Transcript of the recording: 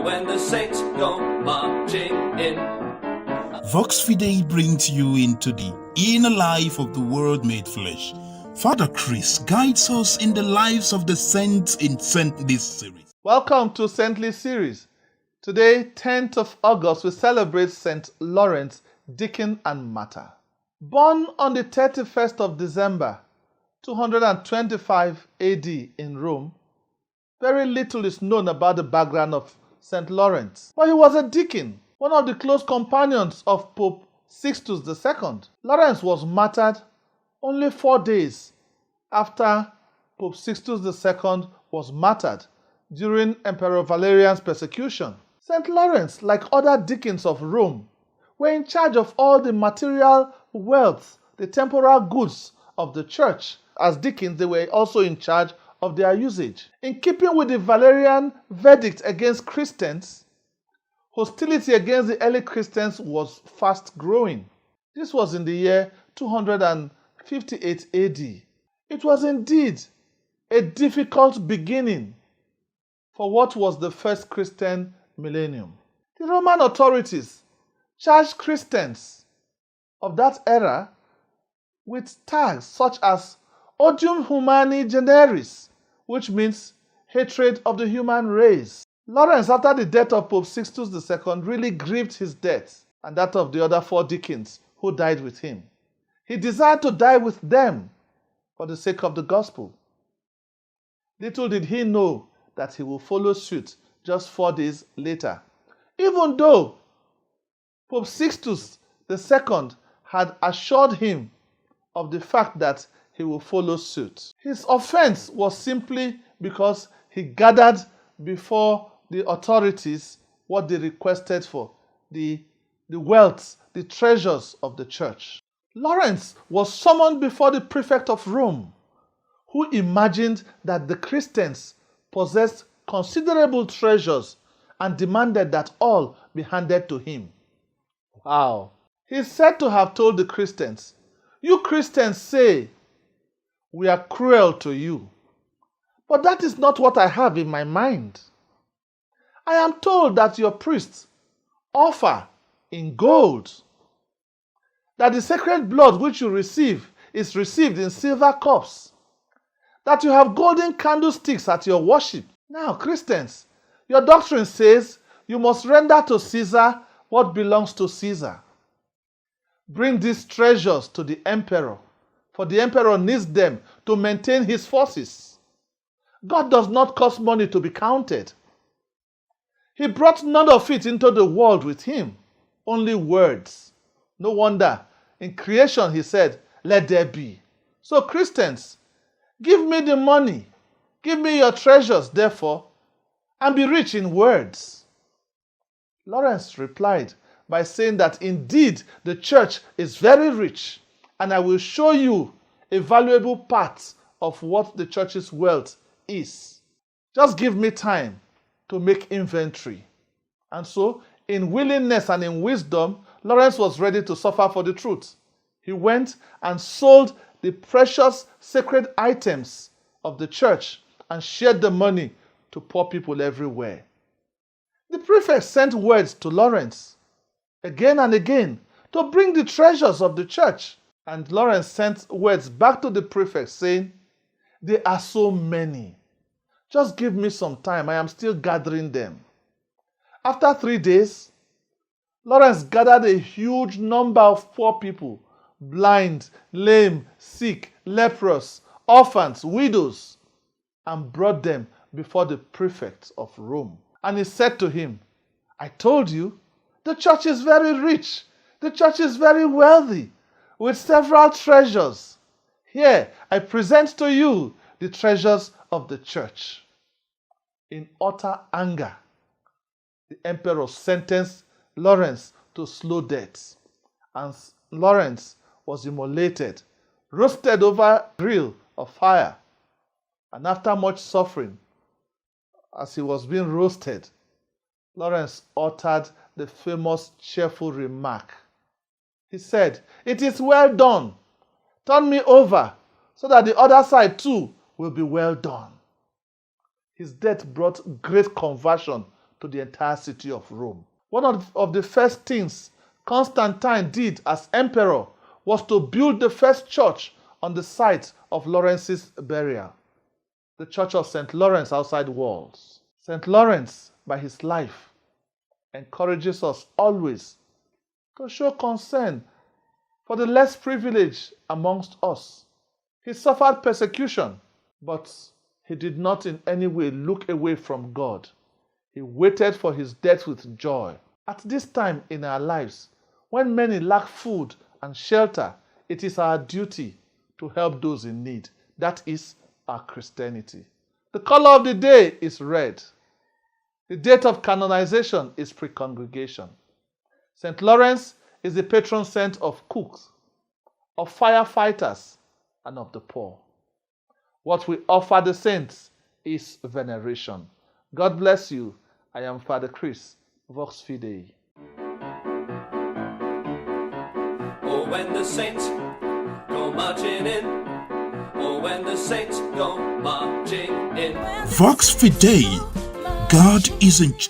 when the saints go marching in. Vox Fidei brings you into the inner life of the Word made flesh. Father Chris guides us in the lives of the saints in Saintly series. Welcome to Saintly series. Today, 10th of August, we celebrate St. Lawrence, Deacon and Martyr. Born on the 31st of December, 225 AD in Rome, very little is known about the background of St. Lawrence. But he was a deacon, one of the close companions of Pope Sixtus II. Lawrence was martyred only 4 days after Pope Sixtus II was martyred during Emperor Valerian's persecution. St. Lawrence, like other deacons of Rome, were in charge of all the material wealth, the temporal goods of the church. As deacons, they were also in charge of their usage. In keeping with the Valerian verdict against Christians, hostility against the early Christians was fast growing. This was in the year 258 AD. It was indeed a difficult beginning for what was the first Christian millennium. The Roman authorities charged Christians of that era with tags such as odium humani generis, which means hatred of the human race. Lawrence, after the death of Pope Sixtus II, really grieved his death and that of the other 4 deacons who died with him. He desired to die with them for the sake of the gospel. Little did he know that he would follow suit just 4 days later, even though Pope Sixtus II had assured him of the fact that he will follow suit. His offense was simply because he gathered before the authorities what they requested for, the wealth, the treasures of the church. Lawrence was summoned before the prefect of Rome, who imagined that the Christians possessed considerable treasures and demanded that all be handed to him. Wow. He is said to have told the Christians, "You Christians say we are cruel to you, but that is not what I have in my mind. I am told that your priests offer in gold, that the sacred blood which you receive is received in silver cups, that you have golden candlesticks at your worship. Now, Christians, your doctrine says you must render to Caesar what belongs to Caesar. Bring these treasures to the emperor, for the emperor needs them to maintain his forces. God does not cause money to be counted. He brought none of it into the world with him, only words. No wonder, in creation he said, 'Let there be.' So Christians, give me the money, give me your treasures, therefore, and be rich in words." Lawrence replied by saying that indeed the church is very rich, and I will show you a valuable part of what the church's wealth is. Just give me time to make inventory. And so, in willingness and in wisdom, Lawrence was ready to suffer for the truth. He went and sold the precious sacred items of the church and shared the money to poor people everywhere. The prefect sent words to Lawrence again and again to bring the treasures of the church. And Lawrence sent words back to the prefect saying, "There are so many. Just give me some time. I am still gathering them." After 3 days, Lawrence gathered a huge number of poor people, blind, lame, sick, leprous, orphans, widows, and brought them before the prefect of Rome. And he said to him, "I told you, the church is very rich. The church is very wealthy, with several treasures. Here, I present to you the treasures of the church." In utter anger, the emperor sentenced Lawrence to slow death, and Lawrence was immolated, roasted over a grill of fire. And after much suffering, as he was being roasted, Lawrence uttered the famous cheerful remark. He said, "It is well done. Turn me over so that the other side too will be well done." His death brought great conversion to the entire city of Rome. One of the first things Constantine did as emperor was to build the first church on the site of Lawrence's burial, the Church of St. Lawrence outside walls. St. Lawrence, by his life, encourages us always to show concern for the less privileged amongst us. He suffered persecution, but he did not in any way look away from God. He waited for his death with joy. At this time in our lives, when many lack food and shelter, it is our duty to help those in need. That is our Christianity. The color of the day is red. The date of canonization is pre-congregation. St. Lawrence is the patron saint of cooks, of firefighters, and of the poor. What we offer the saints is veneration. God bless you. I am Father Chris, Vox Fidei. Oh, when the saints go marching in. Oh, when the saints go marching in. Vox Fidei, God is in charge.